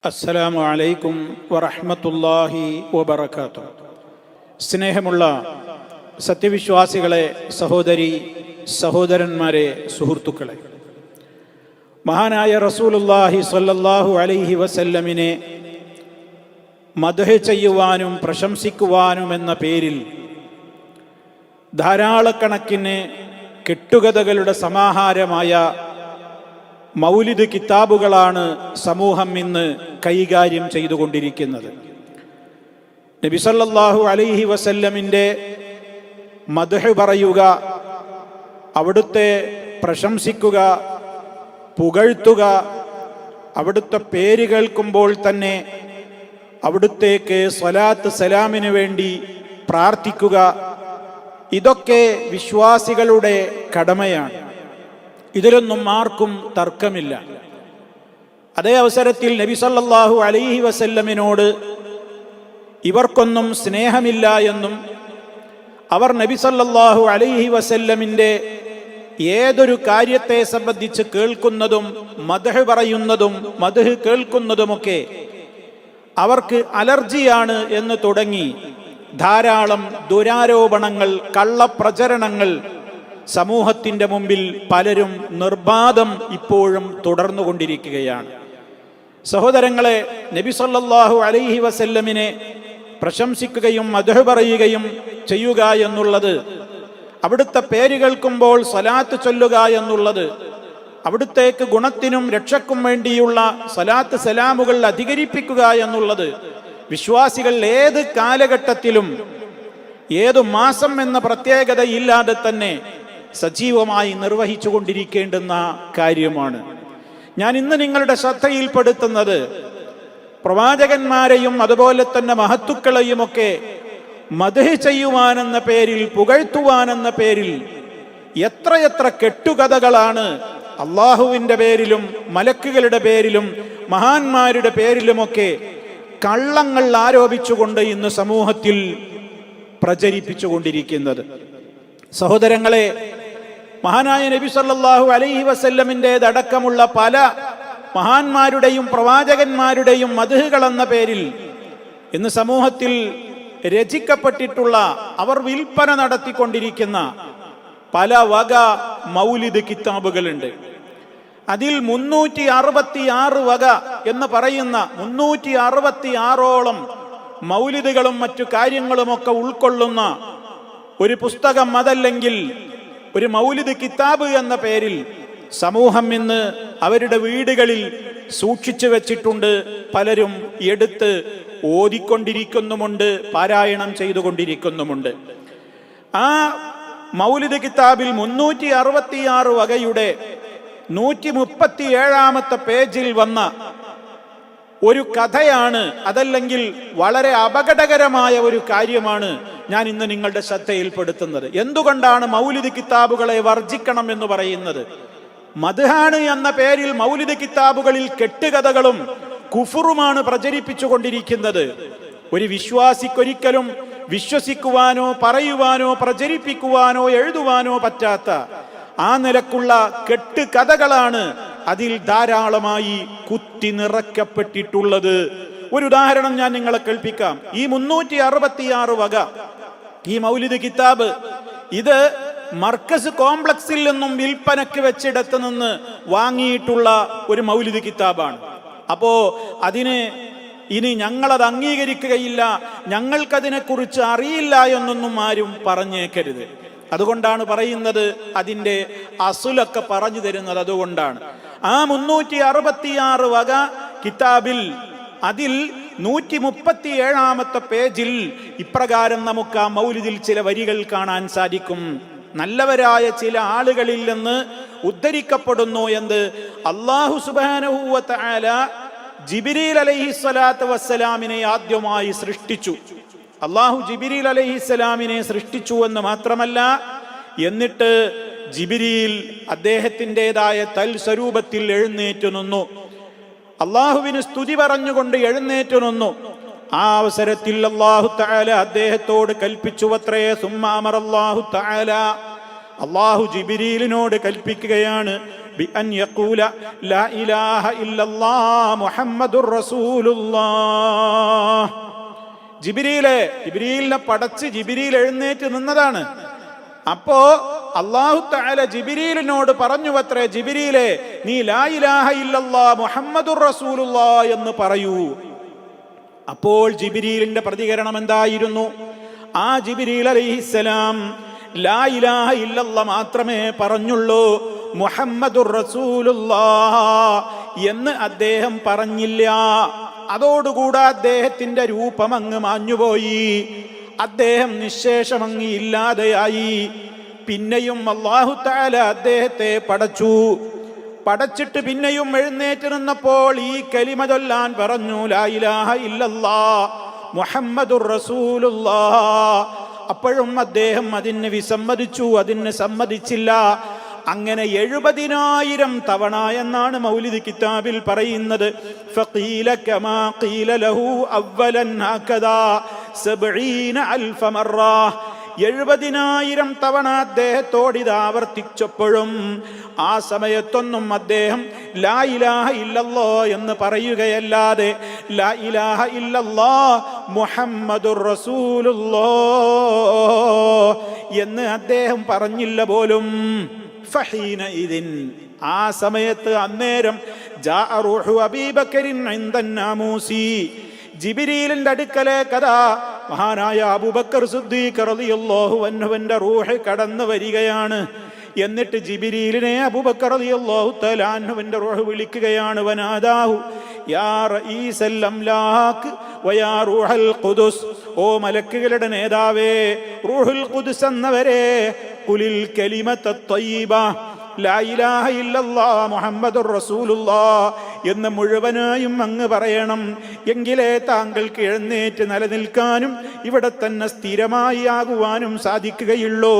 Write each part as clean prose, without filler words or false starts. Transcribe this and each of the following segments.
അസ്സലാമു അലൈക്കും വറഹ്മത്തുള്ളാഹി വബറകാതുഹു. സ്നേഹമുള്ള സത്യവിശ്വാസികളെ, സഹോദരി സഹോദരന്മാരെ, സുഹൃത്തുക്കളെ, മഹാനായ റസൂലുള്ളാഹി സ്വല്ലല്ലാഹു അലൈഹി വസല്ലമിനെ മദ്ഹ് ചെയ്യുവാനും പ്രശംസിക്കുവാനും എന്ന പേരിൽ ധാരാളക്കണക്കിന് കെട്ടുകഥകളുടെ സമാഹാരമായ മൗലിദ് കിതാബുകളാണ് സമൂഹം ഇന്ന് കൈകാര്യം ചെയ്തുകൊണ്ടിരിക്കുന്നത്. നബി സല്ലല്ലാഹു അലൈഹി വസല്ലമിൻ്റെ മദ്ഹ് പറയുക, അവിടുത്തെ പ്രശംസിക്കുക, പുകഴ്ത്തുക, അവിടുത്തെ പേര് കേൾക്കുമ്പോൾ തന്നെ അവിടുത്തേക്ക് സ്വലാത്ത് സലാമിന് വേണ്ടി പ്രാർത്ഥിക്കുക, ഇതൊക്കെ വിശ്വാസികളുടെ കടമയാണ്. ഇതിലൊന്നും ആർക്കും തർക്കമില്ല. അതേ അവസരത്തിൽ നബി സല്ലല്ലാഹു അലൈഹി വസല്ലമിനോട് ഇവർക്കൊന്നും സ്നേഹമില്ല എന്നും അവർ നബി സല്ലല്ലാഹു അലൈഹി വസല്ലമിൻ്റെ ഏതൊരു കാര്യത്തെ സംബന്ധിച്ച് കേൾക്കുന്നതും മദ്ഹ് പറയുന്നതും മദ്ഹ് കേൾക്കുന്നതുമൊക്കെ അവർക്ക് അലർജിയാണ് എന്ന് തുടങ്ങി ധാരാളം ദുരാരോപണങ്ങൾ, കള്ളപ്രചരണങ്ങൾ സമൂഹത്തിൻ്റെ മുമ്പിൽ പലരും നിർബാധം ഇപ്പോഴും തുടർന്നുകൊണ്ടിരിക്കുകയാണ്. സഹോദരങ്ങളെ, നബി സല്ലല്ലാഹു അലൈഹി വസല്ലമിനെ പ്രശംസിക്കുകയും മദ്ഹ് പറയുകയും ചെയ്യുക എന്നുള്ളത്, അവിടുത്തെ പേര് കേൾക്കുമ്പോൾ സ്വലാത്ത് ചൊല്ലുക എന്നുള്ളത്, അവിടുത്തേക്ക് ഗുണത്തിനും രക്ഷയ്ക്കും വേണ്ടിയുള്ള സ്വലാത്ത് സലാമുകൾ അധികരിപ്പിക്കുക എന്നുള്ളത് വിശ്വാസികൾ ഏത് കാലഘട്ടത്തിലും ഏതു മാസം എന്ന പ്രത്യേകതയില്ലാതെ തന്നെ സജീവമായി നിർവഹിച്ചു കൊണ്ടിരിക്കേണ്ടുന്ന കാര്യമാണ്. ഞാൻ ഇന്ന് നിങ്ങളുടെ ശ്രദ്ധയിൽപ്പെടുത്തുന്നത് പ്രവാചകന്മാരെയും അതുപോലെ തന്നെ മഹത്തുക്കളെയുമൊക്കെ മദ്ഹ് ചെയ്യുവാനെന്ന പേരിൽ, പുകഴ്ത്തുവാനെന്ന പേരിൽ എത്രയെത്ര കെട്ടുകഥകളാണ് അള്ളാഹുവിൻ്റെ പേരിലും മലക്കുകളുടെ പേരിലും മഹാന്മാരുടെ പേരിലുമൊക്കെ കള്ളങ്ങൾ ആരോപിച്ചുകൊണ്ട് ഇന്ന് സമൂഹത്തിൽ പ്രചരിപ്പിച്ചുകൊണ്ടിരിക്കുന്നത്. സഹോദരങ്ങളെ, മഹാനായ നബി സല്ലല്ലാഹു അലൈഹി വസല്ലമിൻ്റെതടക്കമുള്ള പല മഹാന്മാരുടെയും പ്രവാചകന്മാരുടെയും മദ്ഹുകൾ എന്ന പേരിൽ ഇന്ന് സമൂഹത്തിൽ രചിക്കപ്പെട്ടിട്ടുള്ള, അവർ വിൽപ്പന നടത്തിക്കൊണ്ടിരിക്കുന്ന പല വക മൗലിദ് കിതാബുകളുണ്ട്. അതിൽ 366 വക എന്ന് പറയുന്ന 366ഓളം മൗലിദുകളും മറ്റു കാര്യങ്ങളുമൊക്കെ ഉൾക്കൊള്ളുന്ന ഒരു പുസ്തകം, അതല്ലെങ്കിൽ ഒരു മൗലിദ് കിതാബ് എന്ന പേരിൽ സമൂഹം ഇന്ന് അവരുടെ വീടുകളിൽ സൂക്ഷിച്ചു വെച്ചിട്ടുണ്ട്. പലരും എടുത്ത് ഓതിക്കൊണ്ടിരിക്കുന്നുമുണ്ട്, പാരായണം ചെയ്തുകൊണ്ടിരിക്കുന്നുമുണ്ട്. ആ മൗലിദ് കിതാബിൽ 366 വകയുടെ 137ാമത്തെ പേജിൽ വന്ന ഒരു കഥയാണ്, അതല്ലെങ്കിൽ വളരെ അപകടകരമായ ഒരു കാര്യമാണ് ഞാൻ ഇന്ന് നിങ്ങളുടെ ശ്രദ്ധയിൽപ്പെടുത്തുന്നത്. എന്തുകൊണ്ടാണ് മൗലിദ് കിതാബുകളെ വർജിക്കണം എന്ന് പറയുന്നത്? മദ്ഹാണ് എന്ന പേരിൽ മൗലിദ് കിതാബുകളിൽ കെട്ടുകഥകളും കുഫറുമാണ് പ്രചരിപ്പിച്ചു കൊണ്ടിരിക്കുന്നത്. ഒരു വിശ്വാസിക്കൊരിക്കലും വിശ്വസിക്കുവാനോ പറയുവാനോ പ്രചരിപ്പിക്കുവാനോ എഴുതുവാനോ പറ്റാത്ത ആ നിലക്കുള്ള കെട്ടുകഥകളാണ് അതിൽ ധാരാളമായി കുത്തി നിറയ്ക്കപ്പെട്ടിട്ടുള്ളത്. ഒരു ഉദാഹരണം ഞാൻ നിങ്ങളെ കേൾപ്പിക്കാം. ഈ 366 വക ഈ മൗലിദ് കിതാബ്, ഇത് മർക്കസ് കോംപ്ലക്സിൽ നിന്നും വിൽപ്പനയ്ക്ക് വെച്ചിടത്ത് നിന്ന് വാങ്ങിയിട്ടുള്ള ഒരു മൗലിദ് കിതാബാണ്. അപ്പോ അതിന് ഇനി ഞങ്ങളത് അംഗീകരിക്കുകയില്ല, ഞങ്ങൾക്കതിനെക്കുറിച്ച് അറിയില്ല എന്നൊന്നും ആരും പറഞ്ഞേക്കരുത്. അതുകൊണ്ടാണ് പറയുന്നത്, അതിൻ്റെ അസുലൊക്കെ പറഞ്ഞു തരുന്നത് അതുകൊണ്ടാണ്. ആ 366 വക കിതാബിൽ അതിൽ 137ാമത്തെ പേജിൽ ഇപ്രകാരം നമുക്ക് ആ മൗലിദിൽ ചില വരികൾ കാണാൻ സാധിക്കും. നല്ലവരായ ചില ആളുകളിൽ നിന്ന് ഉദ്ധരിക്കപ്പെടുന്നു എന്ന് അല്ലാഹു സുബ്ഹാനഹു വ തആല ജിബ്രീൽ അലൈഹിസ്സലാത്തു വസ്സലാമിനെ ആദ്യമായി സൃഷ്ടിച്ചു. അല്ലാഹു ജിബ്രീൽ അലൈഹിസ്സലാമിനെ സൃഷ്ടിച്ചു എന്ന് മാത്രമല്ല, എന്നിട്ട് ജിബ്രീൽ അദ്ദേഹത്തിൻ്റെതായ തൽസ്വരൂപത്തിൽ എഴുന്നേറ്റു നിന്നു, അള്ളാഹുവിന് സ്തുതി പറഞ്ഞുകൊണ്ട് എഴുന്നേറ്റു നിന്നു. ആ അവസരത്തിൽ അല്ലാഹു തആല അദ്ദേഹത്തോട് കൽപ്പിച്ചുവത്രേ, സുമ്മ അമറല്ലാഹു തആല, അള്ളാഹു ജിബ്രീലിനോട് കൽപ്പിക്കുകയാണ്, ബിഅൻ യഖൂല ലാ ഇലാഹ ഇല്ലല്ലാഹ് മുഹമ്മദുർ റസൂലുള്ളാഹ്. ജിബ്രീലിനെ പടച്ച് ജിബ്രീൽ എഴുന്നേറ്റ് നിന്നതാണ്. അപ്പോ അല്ലാഹു തആല ജിബ്രീലിനോട് പറഞ്ഞുവത്രേ, ജിബ്രീലേ, നീ ലാ ഇലാഹ ഇല്ലല്ലാഹ് മുഹമ്മദുർ റസൂലുള്ളാഹ് എന്ന് പറയൂ. അപ്പോൾ ജിബ്രീലിന്റെ പ്രതികരണം എന്തായിരുന്നു? ആ ജിബ്രീൽ അലൈഹിസ്സലാം ലാ ഇലാഹ ഇല്ലല്ലാഹ് മാത്രമേ പറഞ്ഞുള്ളൂ, മുഹമ്മദുർ റസൂലുള്ളാഹ് എന്ന് അദ്ദേഹം പറഞ്ഞില്ല. അതോടുകൂടെ അദ്ദേഹത്തിന്റെ രൂപം അങ്ങ് മാഞ്ഞുപോയി, അദ്ദേഹം നിശേഷമങ്ങ് ഇല്ലാതെയായി. പിന്നെയും അല്ലാഹു തആല അദ്ദേഹത്തെ പടച്ചിട്ട് പിന്നെയും എഴുന്നേറ്റ് നിന്നപ്പോൾ ഈ കലിമ ചൊല്ലാൻ പറഞ്ഞു, ലാ ഇലാഹ ഇല്ലല്ലാഹ് മുഹമ്മദുർ റസൂലുള്ളാഹ്. അപ്പോഴും അദ്ദേഹം അതിന് വിസമ്മതിച്ചു, അതിന് സമ്മതിച്ചില്ല. അങ്ങനെ 70,000 തവണ എന്നാണ് മൗലിദ് കിതാബിൽ പറയുന്നത്. ഫഖീല കമാ ഖീല ലഹു അവ്വലൻ ഹകദാ 70,000 മറ. 70,000 തവണ അദ്ദേഹത്തോട് ഇത് ആവർത്തിച്ചപ്പോഴും ആ സമയത്തൊന്നും അദ്ദേഹം ലാ ഇലാഹ ഇല്ലല്ലാഹ് എന്ന് പറയുകയല്ലാതെ ലാ ഇലാഹ ഇല്ലല്ലാഹ് മുഹമ്മദുർ റസൂലുള്ളാഹ് എന്ന് അദ്ദേഹം പറഞ്ഞില്ല പോലും. ഫഹീന ഇതിൻ, ആ സമയത്ത് അന്നേരം ജാഅ റൂഹു അബീ ബക്കറിൻ ഇൻദൻ നാമൂസി, ജിബ്രീലിന്റെ അടുക്കലേക്കതാ മഹാനായ അബൂബക്കർ സിദ്ദീഖ് റളിയല്ലാഹു അൻഹുവിന്റെ റൂഹ് കടന്നു വരികയാണ്. എന്നിട്ട് ജിബ്രീലിനെ അബൂബക്കർ റളിയല്ലാഹു തആല അൻഹുവിന്റെ റൂഹ് വിളിക്കുകയാണ്. വനാദാഹു യാ റഈസൽ അംലാക് വയാ റൂഹൽ ഖുദുസ്, ഓ മലക്കുകളുടെ നേതാവേ, റൂഹുൽ ഖുദുസ് എന്നവരെ, ഖുലിൽ കലിമത്തത് ത്വയ്യിബ ലാ ഇലാഹ ഇല്ലല്ലാഹ് മുഹമ്മദുർ റസൂലുള്ളാഹ് എന്ന് മുഴുവനായും അങ്ങ് പറയണം. എങ്കിലേ താങ്കൾക്ക് എഴുന്നേറ്റ് നിലനിൽക്കാനും ഇവിടെ തന്നെ സ്ഥിരമായി ആകുവാനും സാധിക്കുകയുള്ളൂ.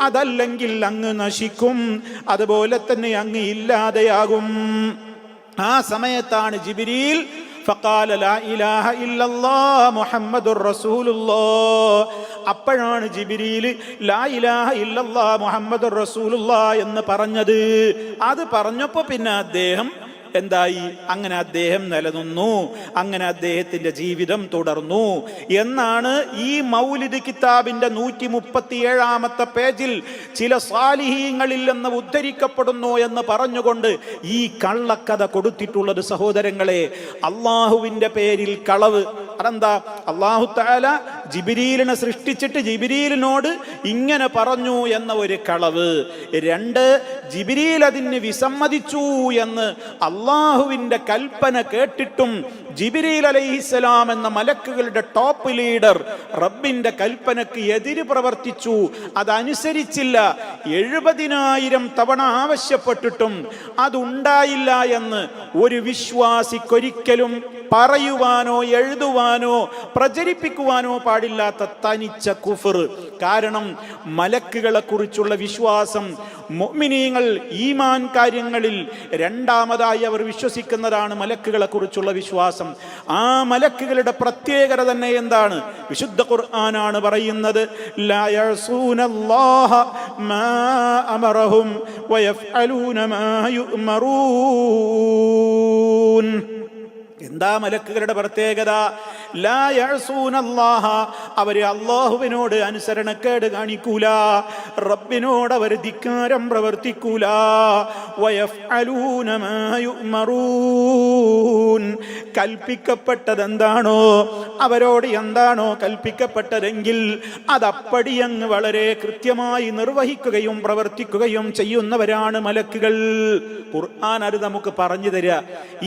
അതല്ലെങ്കിൽ അങ്ങ് നശിക്കും, അതുപോലെ തന്നെ അങ്ങ് ഇല്ലാതെയാകും. ആ സമയത്താണ് ജിബ്രീൽ ഫഖാല ലാ ഇലാഹ ഇല്ലല്ലാഹ് മുഹമ്മദുർ റസൂലുള്ളാഹ്. അപ്പോഴാണ് ജിബ്രീൽ ലാ ഇലാഹ ഇല്ലല്ലാഹ് മുഹമ്മദുർ റസൂലുള്ളാഹ് എന്ന് പറഞ്ഞത്. അത് പറഞ്ഞപ്പോൾ പിന്നെ അദ്ദേഹം എന്തായി? അങ്ങനെ അദ്ദേഹം നിലനിന്നു, അങ്ങനെ അദ്ദേഹത്തിന്റെ ജീവിതം തുടർന്നു എന്നാണ് ഈ മൗലിദ് കിതാബിന്റെ 137 പേജിൽ ചില സാലിഹീങ്ങളിൽ നിന്ന് ഉദ്ധരിക്കപ്പെടുന്നു എന്ന് പറഞ്ഞുകൊണ്ട് ഈ കള്ളക്കഥ കൊടുത്തിട്ടുള്ളത്. സഹോദരങ്ങളെ, അള്ളാഹുവിന്റെ പേരിൽ കളവ്. അതെന്താ? അല്ലാഹു തആല ജിബ്രീലിനെ സൃഷ്ടിച്ചിട്ട് ജിബ്രീലിനോട് ഇങ്ങനെ പറഞ്ഞു എന്ന ഒരു കളവ്. 2, ജിബ്രീൽ അതിന് വിസമ്മതിച്ചു എന്ന് അള്ളാഹുവിന്റെ കൽപ്പന കേട്ടിട്ടും ജിബ്രീൽ അലൈഹിസ്സലാം എന്ന മലക്കുകളുടെ ടോപ്പ് ലീഡർ റബ്ബിന്റെ കൽപ്പനക്ക് എതിര് പ്രവർത്തിച്ചു, അതനുസരിച്ചില്ല. 70,000 തവണ ആവശ്യപ്പെട്ടിട്ടും അതുണ്ടായില്ല എന്ന് ഒരു വിശ്വാസിക്കൊരിക്കലും പറയുവാനോ എഴുതുവാനോ പ്രചരിപ്പിക്കുവാനോ പാടില്ലാത്ത തനിച്ച കുഫർ. കാരണം മലക്കുകളെ കുറിച്ചുള്ള വിശ്വാസം, മുഅ്മിനീങ്ങൾ ഈമാൻ കാര്യങ്ങളിൽ രണ്ടാമതായി അവർ വിശ്വസിക്കുന്നതാണ് മലക്കുകളെ കുറിച്ചുള്ള വിശ്വാസം. ആ മലക്കുകളുടെ പ്രത്യേകത തന്നെ എന്താണ്? വിശുദ്ധ ഖുർആനാണ് പറയുന്നത്, ലാ യഅസൂനല്ലാഹ മാ അമറഹും വയഫ്അലൂന മാ യുഅ്മറൂൻ. എന്താ മലക്കുകളുടെ പ്രത്യേകത? ലാ യഅസൂനല്ലാഹ, അവര് അല്ലാഹുവിനോട് അനുസരണക്കേട് കാണിക്കൂല, റബ്ബിനോട് അവർ ധിക്കാരം പ്രവർത്തിക്കൂല. വയഫ്അലൂന മാ യുഅ്മറൂൻ, കൽപ്പിക്കപ്പെട്ടതെന്താണോ, അവരോട് എന്താണോ കൽപ്പിക്കപ്പെട്ടതെങ്കിൽ അതപ്പടി അങ്ങ് വളരെ കൃത്യമായി നിർവഹിക്കുകയും പ്രവർത്തിക്കുകയും ചെയ്യുന്നവരാണ് മലക്കുകൾ. ഖുർആൻ അത് നമുക്ക് പറഞ്ഞു തരിക.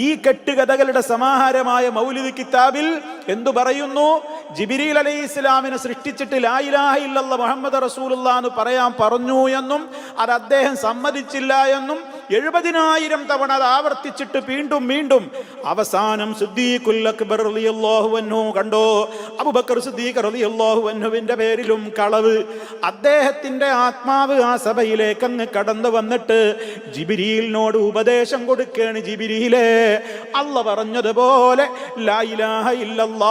ഈ കെട്ടുകഥകളുടെ സമാഹാരമായ മൗലിദ് കിതാബിൽ എന്തു പറയുന്നു? ജിബ്രീൽ അലൈഹിസ്സലാമിനെ സൃഷ്ടിച്ചിട്ട് ലാ ഇലാഹ ഇല്ലല്ലാഹ് മുഹമ്മദ് റസൂലുള്ളാഹ് എന്ന് പറയാൻ പറഞ്ഞു എന്നും അത് അദ്ദേഹം സമ്മതിച്ചില്ല എന്നും 70,000 തവണ അത് ആവർത്തിച്ചിട്ട് വീണ്ടും വീണ്ടും അവസാനം സിദ്ദീഖുൽ അക്ബർ റളിയല്ലാഹു അൻഹു കണ്ടോ, അബൂബക്കർ സിദ്ദീഖ് റളിയല്ലാഹു അൻഹുവിന്റെ പേരിലും കളവ്. അദ്ദേഹത്തിന്റെ ആത്മാവ് ആ സഭയിലേക്ക് അങ്ങ് കടന്നു വന്നിട്ട് ജിബ്രീലിനോട് ഉപദേശം കൊടുക്കുകയാണ്. ജിബ്രീലേ, അല്ലാഹ് പറഞ്ഞതുപോലെ ലാ ഇലാഹ ഇല്ലല്ലാഹ്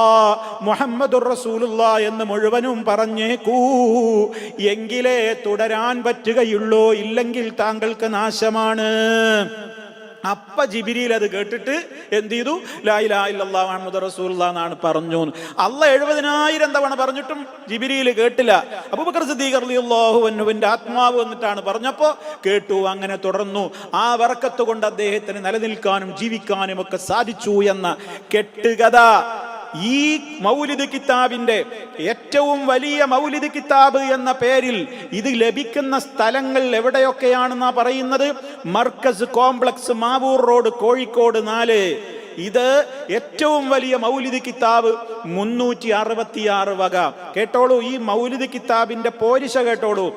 മുഹമ്മദുർ റസൂലുള്ളാഹ് എന്ന് മുഴുവനും പറഞ്ഞേക്കൂ, എങ്കിലേ തുടരാൻ പറ്റുകയുള്ളൂ, ഇല്ലെങ്കിൽ താങ്കൾക്ക് നാശമാണ്. ആണ്. അപ്പ ജിബ്രീൽ അത് കേട്ടിട്ട് എന്ത് ചെയ്തു? ലാ ഇലാഹ ഇല്ലല്ലാഹു മുഹമ്മദുർ റസൂലുള്ളാഹ് എന്നാണ് പറഞ്ഞു. അല്ലാഹ് 70,000 തവണ പറഞ്ഞിട്ടും ജിബ്രീൽ കേട്ടില്ല. അബൂബക്കർ സിദ്ദീഖ് റളിയല്ലാഹു അൻഹുവിന്റെ ആത്മാവ് വന്നിട്ടാണ് പറഞ്ഞപ്പോ കേട്ടു. അങ്ങനെ തുടർന്നു. ആ ബറക്കത്ത് കൊണ്ട് അദ്ദേഹത്തിന് നിലനിൽക്കാനും ജീവിക്കാനും ഒക്കെ സാധിച്ചു എന്ന കെട്ടുകഥ ഈ മൗലിദ് കിതാബിന്റെ ഏറ്റവും വലിയ മൗലിദ് കിതാബ് എന്ന പേരിൽ ഇത് ലഭിക്കുന്ന സ്ഥലങ്ങൾ എവിടെയൊക്കെയാണെന്നാ പറയുന്നത്? Markaz complex, Mavoor road, Kozhikode 4. ഇത് ഏറ്റവും വലിയ മൗലിദ് കിതാബ് 366 വക. കേട്ടോളൂ, ഈ മൗലിദ് കിതാബിന്റെ പോരിശ കേട്ടോളൂ.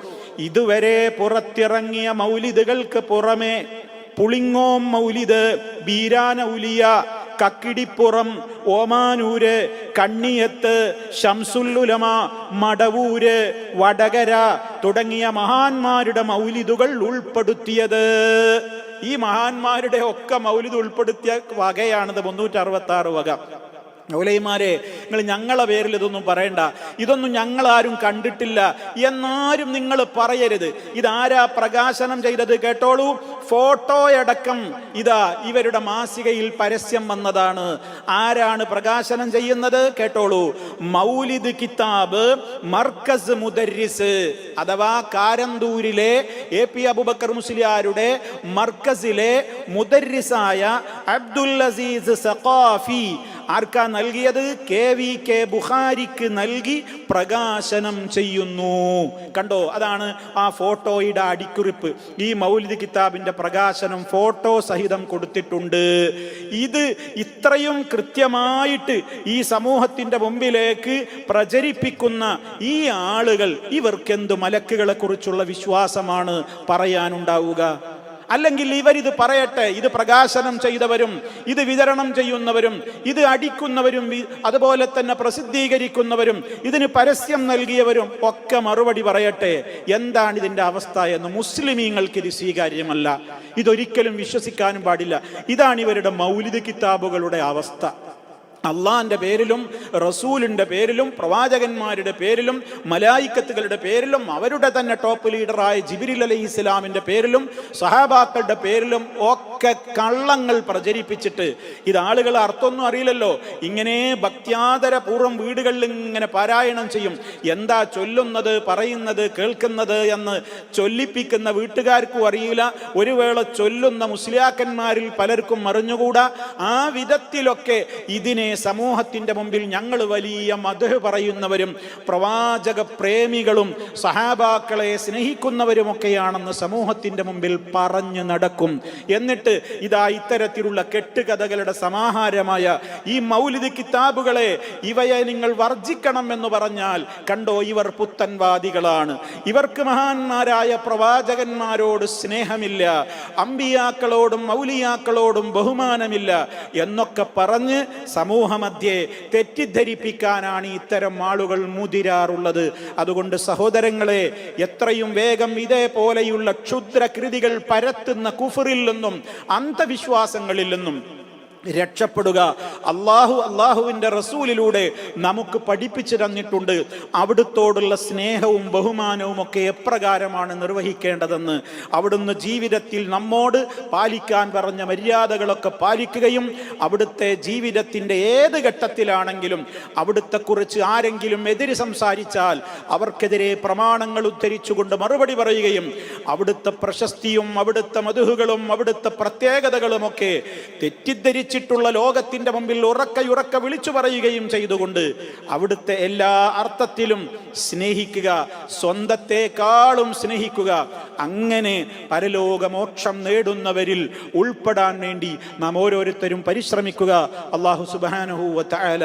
ഇതുവരെ പുറത്തിറങ്ങിയ മൗലിദുകൾക്ക് പുറമെ പുളിങ്ങോം മൗലിദ്, ബീരാന ഉലിയ, കക്കിടിപ്പുറം, ഓമാനൂര്, കണ്ണിയത്ത്, ശംസുല്ലുലമ, മടവൂര്, വടകര തുടങ്ങിയ മഹാന്മാരുടെ മൗലിദുകൾ ഉൾപ്പെടുത്തിയത്. ഈ മഹാന്മാരുടെ ഒക്കെ മൗലിദ് ഉൾപ്പെടുത്തിയ വകയാണിത് 366 വക. മൗലവിമാരെ, നിങ്ങൾ ഞങ്ങളെ പേരിൽ ഇതൊന്നും പറയണ്ട, ഇതൊന്നും ഞങ്ങളാരും കണ്ടിട്ടില്ല എന്നാരും നിങ്ങൾ പറയരുത്. ഇതാരാ പ്രകാശനം ചെയ്തത്? കേട്ടോളൂ, ഫോട്ടോയടക്കം ഇതാ ഇവരുടെ മാസികയിൽ പരസ്യം വന്നതാണ്. ആരാണ് പ്രകാശനം ചെയ്യുന്നത്? കേട്ടോളൂ, മൗലിദ് കിതാബ് മർക്കസ് മുദരിസ് അഥവാ കാരന്തൂരിലെ AP അബൂബക്കർ മുസ്ലിയാരുടെ മർക്കസിലെ മുദരിസായ അബ്ദുൽ അസീസ് സഖാഫി ആർക്കാ നൽകിയത്? KVK ബുഖാരിക്ക് നൽകി പ്രകാശനം ചെയ്യുന്നു. കണ്ടോ, അതാണ് ആ ഫോട്ടോയുടെ അടിക്കുറിപ്പ്. ഈ മൗലിദ് കിതാബിന്റെ പ്രകാശനം ഫോട്ടോ സഹിതം കൊടുത്തിട്ടുണ്ട്. ഇത് ഇത്രയും കൃത്യമായിട്ട് ഈ സമൂഹത്തിന്റെ മുമ്പിലേക്ക് പ്രചരിപ്പിക്കുന്ന ഈ ആളുകൾ, ഇവർക്കെന്ത് മലക്കുകളെ കുറിച്ചുള്ള വിശ്വാസമാണ് പറയാനുണ്ടാവുക? അല്ലെങ്കിൽ ഇവരിത് പറയട്ടെ, ഇത് പ്രകാശനം ചെയ്തവരും ഇത് വിതരണം ചെയ്യുന്നവരും ഇത് അടിക്കുന്നവരും അതുപോലെ തന്നെ പ്രസിദ്ധീകരിക്കുന്നവരും ഇതിന് പരസ്യം നൽകിയവരും ഒക്കെ മറുപടി പറയട്ടെ, എന്താണ് ഇതിന്റെ അവസ്ഥ എന്ന്. മുസ്ലിമീങ്ങൾക്ക് ഇത് സ്വീകാര്യമല്ല, ഇതൊരിക്കലും വിശ്വസിക്കാനും പാടില്ല. ഇതാണ് ഇവരുടെ മൗലിദ് കിതാബുകളുടെ അവസ്ഥ. അള്ളാന്റെ പേരിലും റസൂലിന്റെ പേരിലും പ്രവാചകന്മാരുടെ പേരിലും മലായിക്കത്തുകളുടെ പേരിലും അവരുടെ തന്നെ ടോപ്പ് ലീഡറായ ജിബ്രീൽ അലൈഹിസ്സലാമിന്റെ പേരിലും സഹാബാക്കളുടെ പേരിലും ഒക്കെ കള്ളങ്ങൾ പ്രചരിപ്പിച്ചിട്ട് ഇത് ആളുകൾ അർത്ഥമൊന്നും അറിയില്ലല്ലോ. ഇങ്ങനെ ഭക്ത്യാദരപൂർവ്വം വീടുകളിൽ ഇങ്ങനെ പാരായണം ചെയ്യും. എന്താ ചൊല്ലുന്നത്, പറയുന്നത്, കേൾക്കുന്നത് എന്ന് ചൊല്ലിപ്പിക്കുന്ന വീട്ടുകാർക്കും അറിയില്ല. ഒരു വേള ചൊല്ലുന്ന മുസ്ലിയാക്കന്മാരിൽ പലർക്കും അറിഞ്ഞുകൂടാ. ആ വിധത്തിലൊക്കെ ഇതിനെ സമൂഹത്തിന്റെ മുമ്പിൽ ഞങ്ങൾ വലിയ മദ്ഹ് പറയുന്നവരും പ്രവാചക പ്രേമികളും സഹാബാക്കളെ സ്നേഹിക്കുന്നവരുമൊക്കെയാണെന്ന് സമൂഹത്തിന്റെ മുമ്പിൽ പറഞ്ഞു നടക്കും. എന്നിട്ട് ഇതാ ഇത്തരത്തിലുള്ള കെട്ടുകഥകളുടെ സമാഹാരമായ ഈ മൗലിദ് കിതാബുകളെ, ഇവയെ നിങ്ങൾ വർജിക്കണം എന്ന് പറഞ്ഞാൽ കണ്ടോ, ഇവർ പുത്തൻവാദികളാണ്. ഇവർക്ക് മഹാന്മാരായ പ്രവാചകന്മാരോട് സ്നേഹമില്ല, അമ്പിയാക്കളോടും മൗലിയാക്കളോടും ബഹുമാനമില്ല എന്നൊക്കെ പറഞ്ഞ് സമൂഹമധ്യേ തെറ്റിദ്ധരിപ്പിക്കാനാണ് ഇത്തരം ആളുകൾ മുതിരാറുള്ളത്. അതുകൊണ്ട് സഹോദരങ്ങളെ, എത്രയും വേഗം ഇതേപോലെയുള്ള ക്ഷുദ്രകൃതികൾ പരത്തുന്ന കുഫറിൽ നിന്നും അന്ധവിശ്വാസങ്ങളിൽ നിന്നും രക്ഷപ്പെടുക. അള്ളാഹുവിന്റെ റസൂലിലൂടെ നമുക്ക് പഠിപ്പിച്ചു തന്നിട്ടുണ്ട്. അവിടുത്തോടുള്ള സ്നേഹവും ബഹുമാനവും ഒക്കെ എപ്രകാരമാണ് നിർവഹിക്കേണ്ടതെന്ന്. അവിടുന്ന് ജീവിതത്തിൽ നമ്മോട് പാലിക്കാൻ പറഞ്ഞ മര്യാദകളൊക്കെ പാലിക്കുകയും അവിടുത്തെ ജീവിതത്തിൻ്റെ ഏത് ഘട്ടത്തിലാണെങ്കിലും അവിടുത്തെക്കുറിച്ച് ആരെങ്കിലും എതിര് സംസാരിച്ചാൽ അവർക്കെതിരെ പ്രമാണങ്ങൾ ഉദ്ധരിച്ചുകൊണ്ട് മറുപടി പറയുകയും അവിടുത്തെ പ്രശസ്തിയും അവിടുത്തെ മദ്ഹുകളും അവിടുത്തെ പ്രത്യേകതകളുമൊക്കെ തെറ്റിദ്ധരിച്ച് ിട്ടുള്ള ലോകത്തിന്റെ മുമ്പിൽ ഉറക്ക വിളിച്ചു പറയുകയും ചെയ്തുകൊണ്ട് അവിടുത്തെ എല്ലാ അർത്ഥത്തിലും സ്നേഹിക്കുക, സ്വന്തത്തെക്കാളും സ്നേഹിക്കുക. അങ്ങനെ പരലോകമോക്ഷം നേടുന്നവരിൽ ഉൾപ്പെടാൻ വേണ്ടി നാം ഓരോരുത്തരും പരിശ്രമിക്കുക. അല്ലാഹു സുബ്ഹാനഹു വ തആല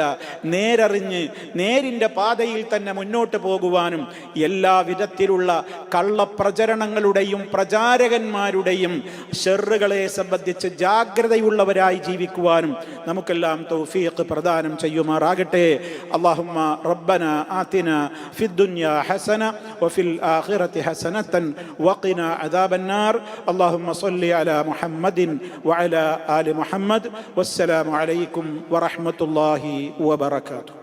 നേരറിഞ്ഞ് നേരിന്റെ പാതയിൽ തന്നെ മുന്നോട്ട് പോകുവാനും എല്ലാ വിധത്തിലുള്ള കള്ളപ്രചരണങ്ങളുടെയും പ്രചാരകന്മാരുടെയും ഷർറുകളെ സംബന്ധിച്ച് ജാഗ്രതയുള്ളവരായി ജീവിക്കുവാനും നമുക്കെല്ലാം തൗഫീഖ് പ്രദാനം ചെയ്യുമാറാകട്ടെ. അല്ലാഹുമ്മ റബ്ബന ആതിന ഫിദ്ദുനിയ ഹസന വഫിൽ ആഖിറതി ഹസനതൻ വഖിനാ അദാബന്നാർ. അല്ലാഹുമ്മ സ്വല്ലി അലാ മുഹമ്മദിൻ വഅലാ ആലി മുഹമ്മദ്. വസ്സലാമു അലൈക്കും വറഹ്മത്തുള്ളാഹി വബറകാതുഹു.